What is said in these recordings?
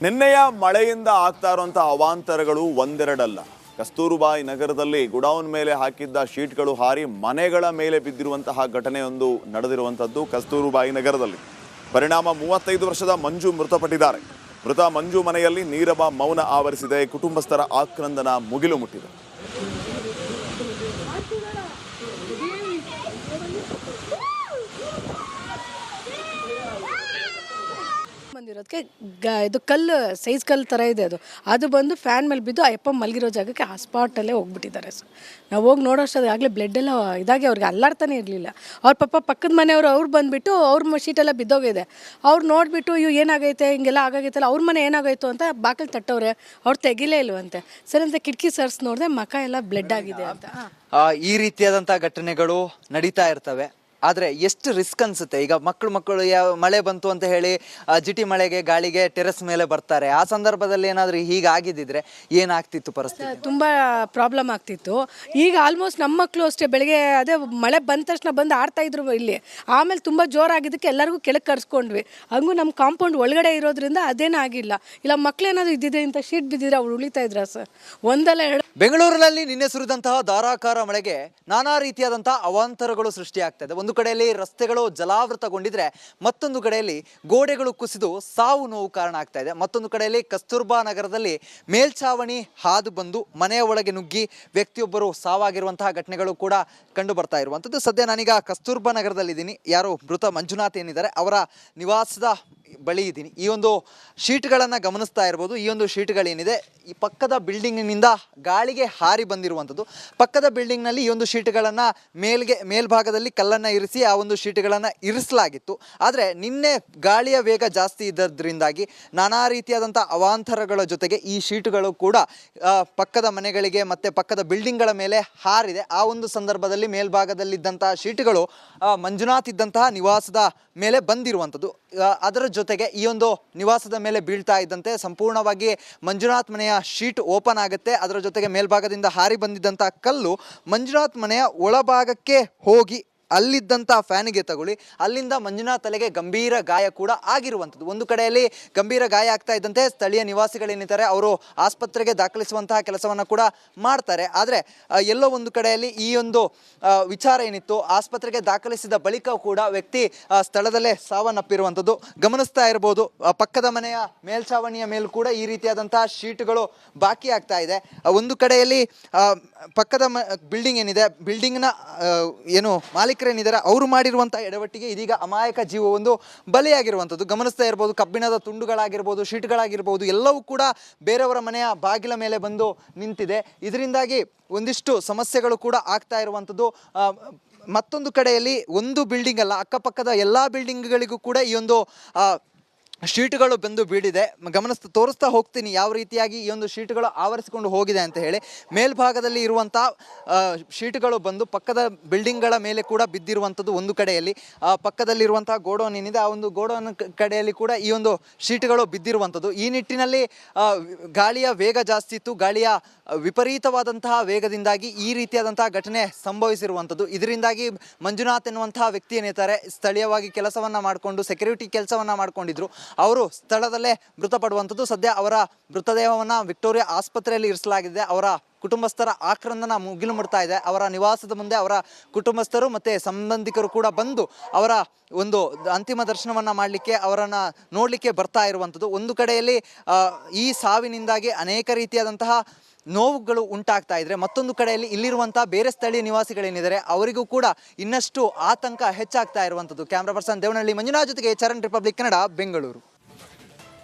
ನಿನ್ನೆಯ ಮಳೆಯಿಂದ ಆಗ್ತಾ ಇರುವಂತಹ ಅವಾಂತರಗಳು ಒಂದೆರಡಲ್ಲ. ಕಸ್ತೂರಬಾಯಿ ನಗರದಲ್ಲಿ ಗುಡೌನ್ ಮೇಲೆ ಹಾಕಿದ್ದ ಶೀಟ್ಗಳು ಹಾರಿ ಮನೆಗಳ ಮೇಲೆ ಬಿದ್ದಿರುವಂತಹ ಘಟನೆಯೊಂದು ನಡೆದಿರುವಂತದ್ದು ಕಸ್ತೂರಬಾಯಿ ನಗರದಲ್ಲಿ. ಪರಿಣಾಮ 35 ವರ್ಷದ ಮಂಜು ಮೃತಪಟ್ಟಿದ್ದಾರೆ. ಮೃತ ಮಂಜು ಮನೆಯಲ್ಲಿ ನೀರವ ಮೌನ ಆವರಿಸಿದೆ. ಕುಟುಂಬಸ್ಥರ ಆಕ್ರಂದನ ಮುಗಿಲು ಮುಟ್ಟಿದೆ. ಬಂದಿರೋದಕ್ಕೆ ಇದು ಕಲ್ಲು ಸೈಜ್ ಕಲ್ಲು ಥರ ಇದೆ. ಅದು ಬಂದು ಫ್ಯಾನ್ ಮೇಲೆ ಬಿದ್ದು ಅಯ್ಯಪ್ಪ ಮಲಗಿರೋ ಜಾಗಕ್ಕೆ ಆ ಸ್ಪಾಟಲ್ಲೇ ಹೋಗ್ಬಿಟ್ಟಿದ್ದಾರೆ ಸರ್. ನಾವು ಹೋಗಿ ನೋಡೋಷ್ಟೊತ್ತಿಗೆ ಆಗಲೇ ಬ್ಲಡ್ ಎಲ್ಲ ಇದಾಗಿ ಅವ್ರಿಗೆ ಅಲ್ಲಾಡ್ತಾನೆ ಇರಲಿಲ್ಲ. ಅವ್ರ ಪಕ್ಕದ ಮನೆಯವರು ಅವ್ರು ಬಂದುಬಿಟ್ಟು ಅವ್ರ ಶೀಟೆಲ್ಲ ಬಿದ್ದೋಗಿದೆ. ಅವ್ರು ನೋಡಿಬಿಟ್ಟು ಇವು ಏನಾಗೈತೆ ಹಿಂಗೆಲ್ಲ ಆಗಾಗೈತಲ್ಲ, ಅವ್ರ ಮನೆ ಏನಾಗೋಯ್ತು ಅಂತ ಬಾಕಲು ತಟ್ಟವ್ರೆ. ಅವ್ರು ತೆಗಿಲೇ ಇಲ್ವಂತೆ. ಸರಿ ಅಂತ ಕಿಟಕಿ ಸರ್ಸ್ ನೋಡಿದೆ, ಮಖ ಎಲ್ಲ ಬ್ಲಡ್ ಆಗಿದೆ ಅಂತ. ಈ ರೀತಿಯಾದಂಥ ಘಟನೆಗಳು ನಡೀತಾ ಇರ್ತವೆ. ಆದರೆ ಎಷ್ಟು ರಿಸ್ಕ್ ಅನ್ಸುತ್ತೆ. ಈಗ ಮಕ್ಕಳು ಮಳೆ ಬಂತು ಅಂತ ಹೇಳಿ ಜಿಟಿ ಮಳೆಗೆ ಗಾಳಿಗೆ ಟೆರೆಸ್ ಮೇಲೆ ಬರ್ತಾರೆ. ಆ ಸಂದರ್ಭದಲ್ಲಿ ಏನಾದರೂ ಹೀಗಾಗಿದ್ದಿದ್ರೆ ಏನಾಗ್ತಿತ್ತು ಪರಿಸ್ಥಿತಿ? ತುಂಬ ಪ್ರಾಬ್ಲಮ್ ಆಗ್ತಿತ್ತು. ಈಗ ಆಲ್ಮೋಸ್ಟ್ ನಮ್ಮ ಮಕ್ಕಳು ಅಷ್ಟೇ ಬೆಳಗ್ಗೆ ಅದೇ ಮಳೆ ಬಂದ ತಕ್ಷಣ ಬಂದು ಆಡ್ತಾಯಿದ್ರು ಇಲ್ಲಿ. ಆಮೇಲೆ ತುಂಬ ಜೋರಾಗಿದ್ದಕ್ಕೆ ಎಲ್ಲರಿಗೂ ಕೆಳಗೆ ಕರ್ಸ್ಕೊಂಡ್ವಿ. ಹಂಗೂ ನಮ್ಮ ಕಾಂಪೌಂಡ್ ಒಳಗಡೆ ಇರೋದ್ರಿಂದ ಅದೇನೂ ಆಗಿಲ್ಲ. ಇಲ್ಲ ಮಕ್ಕಳೇನಾದರೂ ಇದ್ದಿದ್ರೆ ಇಂಥ ಶೀಟ್ ಬಿದ್ದಿದ್ರೆ ಅವ್ರು ಉಳಿತಾ ಇದ್ರ ಸರ್. ಒಂದಲ್ಲ ಎರಡು. ಬೆಂಗಳೂರಿನಲ್ಲಿ ನಿನ್ನೆ ಸುರಿದಂತಹ ಧಾರಾಕಾರ ಮಳೆಗೆ ನಾನಾ ರೀತಿಯಾದಂತಹ ಅವಾಂತರಗಳು ಸೃಷ್ಟಿಯಾಗ್ತದೆ. ಒಂದು ಕಡೆಯಲ್ಲಿ ರಸ್ತೆಗಳು ಜಲಾವೃತಗೊಂಡಿದ್ರೆ, ಮತ್ತೊಂದು ಕಡೆಯಲ್ಲಿ ಗೋಡೆಗಳು ಕುಸಿದು ಸಾವು ನೋವು ಕಾರಣ ಆಗ್ತಾ ಇದೆ. ಮತ್ತೊಂದು ಕಡೆಯಲ್ಲಿ ಕಸ್ತೂರ್ಬಾ ನಗರದಲ್ಲಿ ಮೇಲ್ಛಾವಣಿ ಹಾದು ಬಂದು ಮನೆಯ ಒಳಗೆ ನುಗ್ಗಿ ವ್ಯಕ್ತಿಯೊಬ್ಬರು ಸಾವಾಗಿರುವಂತಹ ಘಟನೆಗಳು ಕೂಡ ಕಂಡು ಬರ್ತಾ ಇರುವಂಥದ್ದು. ಸದ್ಯ ನಾನೀಗ ಕಸ್ತೂರ್ಬಾ ನಗರದಲ್ಲಿದ್ದೀನಿ. ಯಾರು ಮೃತ ಮಂಜುನಾಥ್ ಏನಿದ್ದಾರೆ ಅವರ ನಿವಾಸದ ಬಳಿ ಇದ್ದೀನಿ. ಈ ಒಂದು ಶೀಟ್ಗಳನ್ನು ಗಮನಿಸ್ತಾ ಇರ್ಬೋದು. ಈ ಒಂದು ಶೀಟ್ಗಳೇನಿದೆ ಈ ಪಕ್ಕದ ಬಿಲ್ಡಿಂಗ್ನಿಂದ ಗಾಳಿಗೆ ಹಾರಿ ಬಂದಿರುವಂಥದ್ದು. ಪಕ್ಕದ ಬಿಲ್ಡಿಂಗ್ನಲ್ಲಿ ಈ ಒಂದು ಶೀಟ್ಗಳನ್ನು ಮೇಲ್ಭಾಗದಲ್ಲಿ ಕಲ್ಲನ್ನು ಇರಿಸಿ ಆ ಒಂದು ಶೀಟ್ಗಳನ್ನು ಇರಿಸಲಾಗಿತ್ತು. ಆದರೆ ನಿನ್ನೆ ಗಾಳಿಯ ವೇಗ ಜಾಸ್ತಿ ಇದ್ದದ್ರಿಂದಾಗಿ ನಾನಾ ರೀತಿಯಾದಂಥ ಅವಾಂತರಗಳ ಜೊತೆಗೆ ಈ ಶೀಟ್ಗಳು ಕೂಡ ಪಕ್ಕದ ಮನೆಗಳಿಗೆ ಮತ್ತು ಪಕ್ಕದ ಬಿಲ್ಡಿಂಗ್ಗಳ ಮೇಲೆ ಹಾರಿದೆ. ಆ ಒಂದು ಸಂದರ್ಭದಲ್ಲಿ ಮೇಲ್ಭಾಗದಲ್ಲಿದ್ದಂತಹ ಶೀಟ್ಗಳು ಮಂಜುನಾಥ್ ಇದ್ದಂತಹ ನಿವಾಸದ ಮೇಲೆ ಬಂದಿರುವಂಥದ್ದು. ಅದರ ಜೊತೆಗೆ ಈ ಒಂದು ನಿವಾಸದ ಮೇಲೆ ಬೀಳ್ತಾ ಇದ್ದಂತೆ ಸಂಪೂರ್ಣವಾಗಿ ಮಂಜುನಾಥ್ ಮನೆಯ ಶೀಟ್ ಓಪನ್ ಆಗುತ್ತೆ. ಅದರ ಜೊತೆಗೆ ಮೇಲ್ಭಾಗದಿಂದ ಹಾರಿ ಬಂದಿದ್ದಂಥ ಕಲ್ಲು ಮಂಜುನಾಥ್ ಮನೆಯ ಒಳಭಾಗಕ್ಕೆ ಹೋಗಿ ಅಲ್ಲಿದ್ದಂಥ ಫ್ಯಾನಿಗೆ ತಗೊಳ್ಳಿ ಅಲ್ಲಿಂದ ಮಂಜುನಾಥ್ ತಲೆಗೆ ಗಂಭೀರ ಗಾಯ ಕೂಡ ಆಗಿರುವಂಥದ್ದು. ಒಂದು ಕಡೆಯಲ್ಲಿ ಗಂಭೀರ ಗಾಯ ಆಗ್ತಾ ಇದ್ದಂತೆ ಸ್ಥಳೀಯ ನಿವಾಸಿಗಳೇನಿದ್ದಾರೆ ಅವರು ಆಸ್ಪತ್ರೆಗೆ ದಾಖಲಿಸುವಂತಹ ಕೆಲಸವನ್ನು ಕೂಡ ಮಾಡ್ತಾರೆ. ಆದರೆ ಎಲ್ಲೋ ಒಂದು ಕಡೆಯಲ್ಲಿ ಈ ಒಂದು ವಿಚಾರ ಏನಿತ್ತು, ಆಸ್ಪತ್ರೆಗೆ ದಾಖಲಿಸಿದ ಬಳಿಕ ಕೂಡ ವ್ಯಕ್ತಿ ಸ್ಥಳದಲ್ಲೇ ಸಾವನ್ನಪ್ಪಿರುವಂಥದ್ದು ಗಮನಿಸ್ತಾ ಇರ್ಬೋದು. ಪಕ್ಕದ ಮನೆಯ ಮೇಲ್ಛಾವಣಿಯ ಮೇಲೂ ಕೂಡ ಈ ರೀತಿಯಾದಂತಹ ಶೀಟ್ಗಳು ಬಾಕಿ ಆಗ್ತಾ ಇದೆ. ಒಂದು ಕಡೆಯಲ್ಲಿ ಪಕ್ಕದ ಬಿಲ್ಡಿಂಗ್ ಏನಿದೆ, ಬಿಲ್ಡಿಂಗ್ನ ಏನು ಮಾಲೀಕರೇನಿದ್ದಾರೆ ಅವರು ಮಾಡಿರುವಂಥ ಎಡವಟ್ಟಿಗೆ ಇದೀಗ ಅಮಾಯಕ ಜೀವವೊಂದು ಬಲಿಯಾಗಿರುವಂಥದ್ದು ಗಮನಿಸ್ತಾ ಇರ್ಬೋದು. ಕಬ್ಬಿಣದ ತುಂಡುಗಳಾಗಿರ್ಬೋದು, ಶೀಟ್ಗಳಾಗಿರ್ಬೋದು ಎಲ್ಲವೂ ಕೂಡ ಬೇರೆಯವರ ಮನೆಯ ಬಾಗಿಲ ಮೇಲೆ ಬಂದು ನಿಂತಿದೆ. ಇದರಿಂದಾಗಿ ಒಂದಿಷ್ಟು ಸಮಸ್ಯೆಗಳು ಕೂಡ ಆಗ್ತಾ ಇರುವಂಥದ್ದು. ಮತ್ತೊಂದು ಕಡೆಯಲ್ಲಿ ಒಂದು ಬಿಲ್ಡಿಂಗ್ ಅಲ್ಲ, ಅಕ್ಕಪಕ್ಕದ ಎಲ್ಲ ಬಿಲ್ಡಿಂಗ್ಗಳಿಗೂ ಕೂಡ ಈ ಒಂದು ಶೀಟ್ಗಳು ಬಂದು ಬೀಳಿದೆ. ತೋರಿಸ್ತಾ ಹೋಗ್ತೀನಿ ಯಾವ ರೀತಿಯಾಗಿ ಈ ಒಂದು ಶೀಟ್ಗಳು ಆವರಿಸಿಕೊಂಡು ಹೋಗಿದೆ ಅಂತ ಹೇಳಿ. ಮೇಲ್ಭಾಗದಲ್ಲಿ ಇರುವಂಥ ಶೀಟ್ಗಳು ಬಂದು ಪಕ್ಕದ ಬಿಲ್ಡಿಂಗ್ಗಳ ಮೇಲೆ ಕೂಡ ಬಿದ್ದಿರುವಂಥದ್ದು. ಒಂದು ಕಡೆಯಲ್ಲಿ ಪಕ್ಕದಲ್ಲಿರುವಂಥ ಗೋಡೌನ್ ಏನಿದೆ ಆ ಒಂದು ಗೋಡೌನ್ ಕಡೆಯಲ್ಲಿ ಕೂಡ ಈ ಒಂದು ಶೀಟ್ಗಳು ಬಿದ್ದಿರುವಂಥದ್ದು. ಈ ನಿಟ್ಟಿನಲ್ಲಿ ಗಾಳಿಯ ವೇಗ ಜಾಸ್ತಿ ಇತ್ತು. ಗಾಳಿಯ ವಿಪರೀತವಾದಂತಹ ವೇಗದಿಂದಾಗಿ ಈ ರೀತಿಯಾದಂತಹ ಘಟನೆ ಸಂಭವಿಸಿರುವಂಥದ್ದು. ಇದರಿಂದಾಗಿ ಮಂಜುನಾಥ್ ಎನ್ನುವಂತಹ ವ್ಯಕ್ತಿ ಏನಿರ್ತಾರೆ, ಸ್ಥಳೀಯವಾಗಿ ಕೆಲಸವನ್ನು ಮಾಡಿಕೊಂಡು ಸೆಕ್ಯೂರಿಟಿ ಕೆಲಸವನ್ನು ಮಾಡ್ಕೊಂಡಿದ್ರು, ಅವರು ಸ್ಥಳದಲ್ಲೇ ಮೃತಪಡುವಂಥದ್ದು. ಸದ್ಯ ಅವರ ಮೃತದೇಹವನ್ನು ವಿಕ್ಟೋರಿಯಾ ಆಸ್ಪತ್ರೆಯಲ್ಲಿ ಇರಿಸಲಾಗಿದೆ. ಅವರ ಕುಟುಂಬಸ್ಥರ ಆಕ್ರಂದನ ಮುಗಿಲು ಮುಟ್ತಾ ಇದೆ. ಅವರ ನಿವಾಸದ ಮುಂದೆ ಅವರ ಕುಟುಂಬಸ್ಥರು ಮತ್ತು ಸಂಬಂಧಿಕರು ಕೂಡ ಬಂದು ಅವರ ಒಂದು ಅಂತಿಮ ದರ್ಶನವನ್ನು ಮಾಡಲಿಕ್ಕೆ, ಅವರನ್ನು ನೋಡಲಿಕ್ಕೆ ಬರ್ತಾ ಇರುವಂಥದ್ದು. ಒಂದು ಕಡೆಯಲ್ಲಿ ಈ ಸಾವಿನಿಂದಾಗಿ ಅನೇಕ ರೀತಿಯಾದಂತಹ ನೋವುಗಳು ಉಂಟಾಗ್ತಾ ಇದ್ರೆ, ಮತ್ತೊಂದು ಕಡೆಯಲ್ಲಿ ಇಲ್ಲಿರುವಂತಹ ಬೇರೆ ಸ್ಥಳೀಯ ನಿವಾಸಿಗಳೇನಿದ್ದಾರೆ ಅವರಿಗೂ ಕೂಡ ಇನ್ನಷ್ಟು ಆತಂಕ ಹೆಚ್ಚಾಗ್ತಾ ಇರುವಂಥದ್ದು. ಕ್ಯಾಮ್ರಾ ಪರ್ಸನ್ ದೇವನಹಳ್ಳಿ ಮಂಜುನಾಥ್ ಜೊತೆಗೆ ಚರಣ್, ರಿಪಬ್ಲಿಕ್ ಕನ್ನಡ, ಬೆಂಗಳೂರು.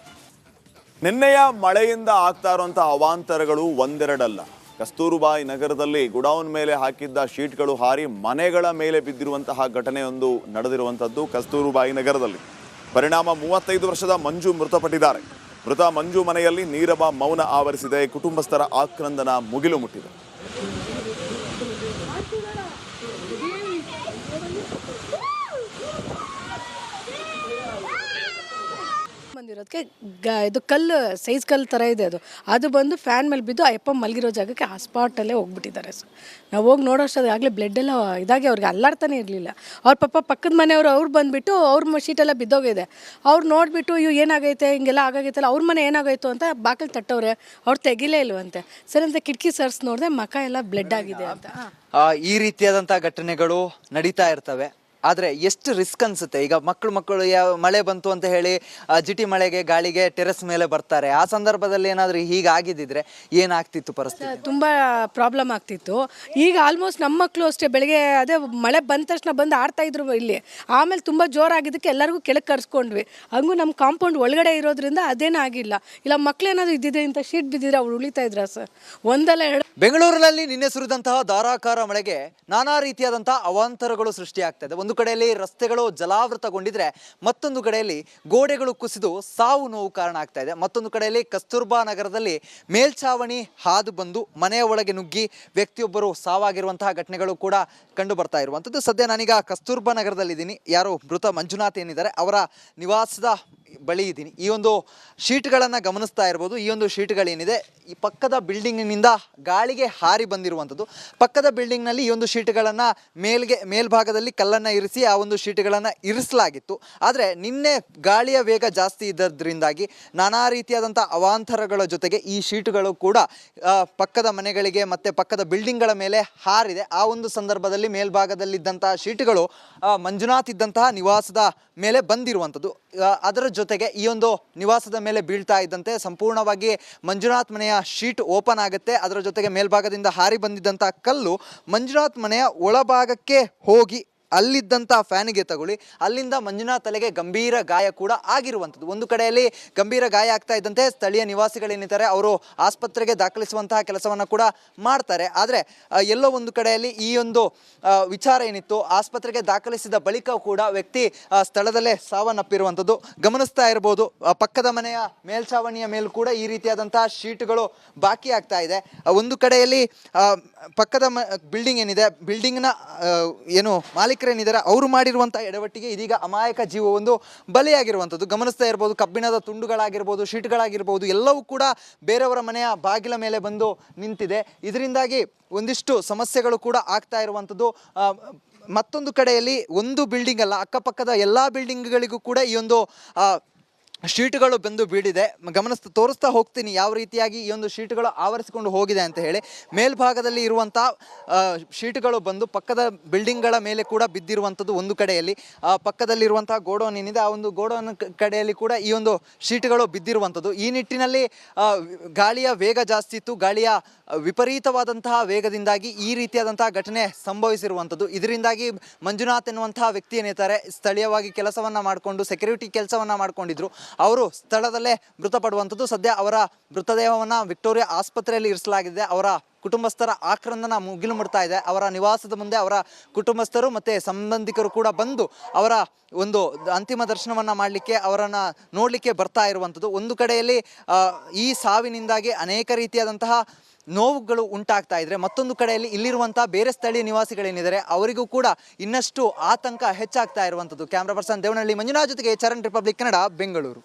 ನಿನ್ನೆಯ ಮಳೆಯಿಂದ ಆಗ್ತಾ ಇರುವಂತಹ ಅವಾಂತರಗಳು ಒಂದೆರಡಲ್ಲ. ಕಸ್ತೂರಬಾಯಿ ನಗರದಲ್ಲಿ ಗುಡೌನ್ ಮೇಲೆ ಹಾಕಿದ್ದ ಶೀಟ್ಗಳು ಹಾರಿ ಮನೆಗಳ ಮೇಲೆ ಬಿದ್ದಿರುವಂತಹ ಘಟನೆಯೊಂದು ನಡೆದಿರುವಂಥದ್ದು ಕಸ್ತೂರಬಾಯಿ ನಗರದಲ್ಲಿ. ಪರಿಣಾಮ 35 ವರ್ಷದ ಮಂಜು ಮೃತಪಟ್ಟಿದ್ದಾರೆ. ಮೃತ ಮಂಜು ಮನೆಯಲ್ಲಿ ನೀರವ ಮೌನ ಆವರಿಸಿದೆ. ಕುಟುಂಬಸ್ಥರ ಆಕ್ರಂದನ ಮುಗಿಲು ಮುಟ್ಟಿದೆ. ಬಂದಿರೋದಕ್ಕೆ ಇದು ಕಲ್ಲು ಸೈಜ್ ಕಲ್ಲು ಥರ ಇದೆ ಅದು ಬಂದು ಫ್ಯಾನ್ ಮೇಲೆ ಬಿದ್ದು ಆ ಯಪ್ಪ ಮಲಗಿರೋ ಜಾಗಕ್ಕೆ ಆ ಸ್ಪಾಟಲ್ಲೇ ಹೋಗ್ಬಿಟ್ಟಿದ್ದಾರೆ ಸರ್. ನಾವು ಹೋಗಿ ನೋಡೋಷ್ಟಾಗಲೇ ಬ್ಲಡ್ ಎಲ್ಲ ಇದಾಗಿ ಅವ್ರಿಗೆ ಅಲ್ಲಾಡ್ತಾನೆ ಇರಲಿಲ್ಲ. ಅವ್ರ ಪಕ್ಕದ ಮನೆಯವರು ಅವ್ರು ಬಂದುಬಿಟ್ಟು ಅವ್ರ ಶೀಟೆಲ್ಲ ಬಿದ್ದೋಗಿದೆ. ಅವ್ರು ನೋಡಿಬಿಟ್ಟು ಇವು ಏನಾಗೈತೆ ಹಿಂಗೆಲ್ಲ ಆಗಾಗೈತಲ್ಲ, ಅವ್ರ ಮನೆ ಏನಾಗೋಯ್ತು ಅಂತ ಬಾಗಿಲು ತಟ್ಟವ್ರೆ. ಅವ್ರು ತೆಗಿಲೇ ಇಲ್ವಂತೆ. ಸರಿ ಅಂತ ಕಿಟಕಿ ಸರ್ಸ್ ನೋಡಿದೆ, ಮಖ ಎಲ್ಲ ಬ್ಲಡ್ ಆಗಿದೆ ಅಂತ. ಈ ರೀತಿಯಾದಂತಹ ಘಟನೆಗಳು ನಡೀತಾ ಇರ್ತವೆ. ಆದರೆ ಎಷ್ಟು ರಿಸ್ಕ್ ಅನ್ಸುತ್ತೆ. ಈಗ ಮಕ್ಕಳು ಮಳೆ ಬಂತು ಅಂತ ಹೇಳಿ ಜಿಟಿ ಮಳೆಗೆ ಗಾಳಿಗೆ ಟೆರೆಸ್ ಮೇಲೆ ಬರ್ತಾರೆ. ಆ ಸಂದರ್ಭದಲ್ಲಿ ಏನಾದರೂ ಹೀಗಾಗಿದ್ದಿದ್ರೆ ಏನಾಗ್ತಿತ್ತು ಪರಿಸ್ಥಿತಿ? ತುಂಬ ಪ್ರಾಬ್ಲಮ್ ಆಗ್ತಿತ್ತು. ಈಗ ಆಲ್ಮೋಸ್ಟ್ ನಮ್ಮ ಮಕ್ಕಳು ಅಷ್ಟೇ ಬೆಳಗ್ಗೆ ಅದೇ ಮಳೆ ಬಂದ ತಕ್ಷಣ ಬಂದು ಆಡ್ತಾ ಇದ್ರು ಇಲ್ಲಿ. ಆಮೇಲೆ ತುಂಬ ಜೋರಾಗಿದ್ದಕ್ಕೆ ಎಲ್ಲರಿಗೂ ಕೆಳಗೆ ಕರ್ಸ್ಕೊಂಡ್ವಿ. ಹಂಗೂ ನಮ್ಮ ಕಾಂಪೌಂಡ್ ಒಳಗಡೆ ಇರೋದ್ರಿಂದ ಅದೇನೂ ಆಗಿಲ್ಲ. ಇಲ್ಲ ಮಕ್ಕಳೇನಾದ್ರು ಇದ್ದಿದ್ರೆ ಇಂಥ ಶೀಟ್ ಬಿದ್ದಿದ್ರೆ ಅವ್ರು ಉಳಿತಾ ಇದ್ರ ಸರ್. ಒಂದಲ್ಲ ಎರಡು. ಬೆಂಗಳೂರಿನಲ್ಲಿ ನಿನ್ನೆ ಸುರಿದಂತಹ ಧಾರಾಕಾರ ಮಳೆಗೆ ನಾನಾ ರೀತಿಯಾದಂತಹ ಅವಾಂತರಗಳು ಸೃಷ್ಟಿಯಾಗ್ತಾ ಇದೆ. ಒಂದು ಕಡೆಯಲ್ಲಿ ರಸ್ತೆಗಳು ಜಲಾವೃತಗೊಂಡಿದ್ರೆ ಮತ್ತೊಂದು ಕಡೆಯಲ್ಲಿ ಗೋಡೆಗಳು ಕುಸಿದು ಸಾವು ನೋವು ಕಾರಣ ಆಗ್ತಾ ಇದೆ. ಮತ್ತೊಂದು ಕಡೆಯಲ್ಲಿ ಕಸ್ತೂರ್ಬಾ ನಗರದಲ್ಲಿ ಮೇಲ್ಛಾವಣಿ ಹಾದು ಬಂದು ಮನೆಯ ಒಳಗೆ ನುಗ್ಗಿ ವ್ಯಕ್ತಿಯೊಬ್ಬರು ಸಾವಾಗಿರುವಂತಹ ಘಟನೆಗಳು ಕೂಡ ಕಂಡು ಬರ್ತಾ ಇರುವಂಥದ್ದು. ಸದ್ಯ ನಾನೀಗ ಕಸ್ತೂರ್ಬಾ ನಗರದಲ್ಲಿದ್ದೀನಿ. ಯಾರು ಮೃತ ಮಂಜುನಾಥ್ ಏನಿದ್ದಾರೆ ಅವರ ನಿವಾಸದ ಬಳಿ ಇದ್ದೀನಿ. ಈ ಒಂದು ಶೀಟ್ಗಳನ್ನು ಗಮನಿಸ್ತಾ ಇರ್ಬೋದು. ಈ ಒಂದು ಶೀಟ್ಗಳೇನಿದೆ ಈ ಪಕ್ಕದ ಬಿಲ್ಡಿಂಗ್ನಿಂದ ಗಾಳಿಗೆ ಹಾರಿ ಬಂದಿರುವಂಥದ್ದು. ಪಕ್ಕದ ಬಿಲ್ಡಿಂಗ್ನಲ್ಲಿ ಈ ಒಂದು ಶೀಟ್ಗಳನ್ನು ಮೇಲ್ಭಾಗದಲ್ಲಿ ಕಲ್ಲನ್ನು ಇರಿಸಿ ಆ ಒಂದು ಶೀಟ್ಗಳನ್ನು ಇರಿಸಲಾಗಿತ್ತು. ಆದರೆ ನಿನ್ನೆ ಗಾಳಿಯ ವೇಗ ಜಾಸ್ತಿ ಇದ್ದದ್ರಿಂದಾಗಿ ನಾನಾ ರೀತಿಯಾದಂಥ ಅವಾಂತರಗಳ ಜೊತೆಗೆ ಈ ಶೀಟುಗಳು ಕೂಡ ಪಕ್ಕದ ಮನೆಗಳಿಗೆ ಮತ್ತು ಪಕ್ಕದ ಬಿಲ್ಡಿಂಗ್ಗಳ ಮೇಲೆ ಹಾರಿದೆ. ಆ ಒಂದು ಸಂದರ್ಭದಲ್ಲಿ ಮೇಲ್ಭಾಗದಲ್ಲಿದ್ದಂತಹ ಶೀಟುಗಳು ಮಂಜುನಾಥ್ ಇದ್ದಂತಹ ನಿವಾಸದ ಮೇಲೆ ಬಂದಿರುವಂಥದ್ದು. ಅದರ ಜೊತೆಗೆ ಈ ಒಂದು ನಿವಾಸದ ಮೇಲೆ ಬೀಳ್ತಾ ಇದ್ದಂತೆ ಸಂಪೂರ್ಣವಾಗಿ ಮಂಜುನಾಥ್ ಮನೆಯ ಶೀಟ್ ಓಪನ್ ಆಗುತ್ತೆ. ಅದರ ಜೊತೆಗೆ ಮೇಲ್ಭಾಗದಿಂದ ಹಾರಿ ಬಂದಿದ್ದಂಥ ಕಲ್ಲು ಮಂಜುನಾಥ್ ಮನೆಯ ಒಳಭಾಗಕ್ಕೆ ಹೋಗಿ ಅಲ್ಲಿದ್ದಂಥ ಫ್ಯಾನಿಗೆ ತಗೊಳ್ಳಿ ಅಲ್ಲಿಂದ ಮಂಜುನಾಥ್ ತಲೆಗೆ ಗಂಭೀರ ಗಾಯ ಕೂಡ ಆಗಿರುವಂಥದ್ದು. ಒಂದು ಕಡೆಯಲ್ಲಿ ಗಂಭೀರ ಗಾಯ ಆಗ್ತಾ ಇದ್ದಂತೆ ಸ್ಥಳೀಯ ನಿವಾಸಿಗಳೇನಿದ್ದಾರೆ ಅವರು ಆಸ್ಪತ್ರೆಗೆ ದಾಖಲಿಸುವಂತಹ ಕೆಲಸವನ್ನು ಕೂಡ ಮಾಡ್ತಾರೆ. ಆದರೆ ಎಲ್ಲೋ ಒಂದು ಕಡೆಯಲ್ಲಿ ಈ ಒಂದು ವಿಚಾರ ಏನಿತ್ತು, ಆಸ್ಪತ್ರೆಗೆ ದಾಖಲಿಸಿದ ಬಳಿಕ ಕೂಡ ವ್ಯಕ್ತಿ ಸ್ಥಳದಲ್ಲೇ ಸಾವನ್ನಪ್ಪಿರುವಂಥದ್ದು ಗಮನಿಸ್ತಾ ಇರ್ಬೋದು. ಪಕ್ಕದ ಮನೆಯ ಮೇಲ್ಛಾವಣಿಯ ಮೇಲೂ ಕೂಡ ಈ ರೀತಿಯಾದಂತಹ ಶೀಟ್ಗಳು ಬಾಕಿ ಆಗ್ತಾ ಇದೆ. ಒಂದು ಕಡೆಯಲ್ಲಿ ಪಕ್ಕದ ಬಿಲ್ಡಿಂಗ್ ಏನಿದೆ, ಬಿಲ್ಡಿಂಗ್ನ ಏನು ಮಾಲೀಕರೇನಿದ್ದಾರೆ ಅವರು ಮಾಡಿರುವಂಥ ಎಡವಟ್ಟಿಗೆ ಇದೀಗ ಅಮಾಯಕ ಜೀವವೊಂದು ಬಲಿಯಾಗಿರುವಂಥದ್ದು ಗಮನಿಸ್ತಾ ಇರ್ಬೋದು. ಕಬ್ಬಿಣದ ತುಂಡುಗಳಾಗಿರ್ಬೋದು, ಶೀಟ್ಗಳಾಗಿರ್ಬೋದು ಎಲ್ಲವೂ ಕೂಡ ಬೇರೆಯವರ ಮನೆಯ ಬಾಗಿಲ ಮೇಲೆ ಬಂದು ನಿಂತಿದೆ. ಇದರಿಂದಾಗಿ ಒಂದಿಷ್ಟು ಸಮಸ್ಯೆಗಳು ಕೂಡ ಆಗ್ತಾ ಇರುವಂಥದ್ದು. ಮತ್ತೊಂದು ಕಡೆಯಲ್ಲಿ ಒಂದು ಬಿಲ್ಡಿಂಗ್ ಅಲ್ಲ, ಅಕ್ಕಪಕ್ಕದ ಎಲ್ಲ ಬಿಲ್ಡಿಂಗ್ಗಳಿಗೂ ಕೂಡ ಈ ಒಂದು ಶೀಟ್ಗಳು ಬಂದು ಬೀಳಿದೆ. ತೋರಿಸ್ತಾ ಹೋಗ್ತೀನಿ ಯಾವ ರೀತಿಯಾಗಿ ಈ ಒಂದು ಶೀಟ್ಗಳು ಆವರಿಸಿಕೊಂಡು ಹೋಗಿದೆ ಅಂತ ಹೇಳಿ. ಮೇಲ್ಭಾಗದಲ್ಲಿ ಇರುವಂಥ ಶೀಟ್ಗಳು ಬಂದು ಪಕ್ಕದ ಬಿಲ್ಡಿಂಗ್ಗಳ ಮೇಲೆ ಕೂಡ ಬಿದ್ದಿರುವಂಥದ್ದು ಒಂದು ಕಡೆಯಲ್ಲಿ. ಪಕ್ಕದಲ್ಲಿರುವಂಥ ಗೋಡೌನ್ ಏನಿದೆ ಆ ಒಂದು ಗೋಡೌನ್ ಕಡೆಯಲ್ಲಿ ಕೂಡ ಈ ಒಂದು ಶೀಟ್ಗಳು ಬಿದ್ದಿರುವಂಥದ್ದು. ಈ ನಿಟ್ಟಿನಲ್ಲಿ ಗಾಳಿಯ ವೇಗ ಜಾಸ್ತಿ ಇತ್ತು. ಗಾಳಿಯ ವಿಪರೀತವಾದಂತಹ ವೇಗದಿಂದಾಗಿ ಈ ರೀತಿಯಾದಂತಹ ಘಟನೆ ಸಂಭವಿಸಿರುವಂಥದ್ದು. ಇದರಿಂದಾಗಿ ಮಂಜುನಾಥ್ ಎನ್ನುವಂತಹ ವ್ಯಕ್ತಿ ಏನಿದ್ದಾರೆ ಸ್ಥಳೀಯವಾಗಿ ಕೆಲಸವನ್ನು ಮಾಡಿಕೊಂಡು ಸೆಕ್ಯೂರಿಟಿ ಕೆಲಸವನ್ನು ಮಾಡಿಕೊಂಡಿದ್ರು. ಅವರು ಸ್ಥಳದಲ್ಲೇ ಮೃತಪಡುವಂಥದ್ದು. ಸದ್ಯ ಅವರ ಮೃತದೇಹವನ್ನು ವಿಕ್ಟೋರಿಯಾ ಆಸ್ಪತ್ರೆಯಲ್ಲಿ ಇರಿಸಲಾಗಿದೆ. ಅವರ ಕುಟುಂಬಸ್ಥರ ಆಕ್ರಂದನ ಮುಗಿಲು ಮುಡ್ತಾ ಇದೆ. ಅವರ ನಿವಾಸದ ಮುಂದೆ ಅವರ ಕುಟುಂಬಸ್ಥರು ಮತ್ತು ಸಂಬಂಧಿಕರು ಕೂಡ ಬಂದು ಅವರ ಒಂದು ಅಂತಿಮ ದರ್ಶನವನ್ನು ಮಾಡಲಿಕ್ಕೆ ಅವರನ್ನು ನೋಡಲಿಕ್ಕೆ ಬರ್ತಾ ಇರುವಂಥದ್ದು. ಒಂದು ಕಡೆಯಲ್ಲಿ ಈ ಸಾವಿನಿಂದಾಗಿ ಅನೇಕ ರೀತಿಯಾದಂತಹ ನೋವುಗಳು ಉಂಟಾಗ್ತಾ ಇದ್ರೆ ಮತ್ತೊಂದು ಕಡೆಯಲ್ಲಿ ಇಲ್ಲಿರುವಂಥ ಬೇರೆ ಸ್ಥಳೀಯ ನಿವಾಸಿಗಳೇನಿದ್ದಾರೆ ಅವರಿಗೂ ಕೂಡ ಇನ್ನಷ್ಟು ಆತಂಕ ಹೆಚ್ಚಾಗ್ತಾ ಇರುವಂಥದ್ದು. ಕ್ಯಾಮ್ರಾ ಪರ್ಸನ್ ದೇವನಹಳ್ಳಿ ಮಂಜುನಾಥ್ ಜೊತೆಗೆ ಚರಣ್, ರಿಪಬ್ಲಿಕ್ ಕನ್ನಡ, ಬೆಂಗಳೂರು.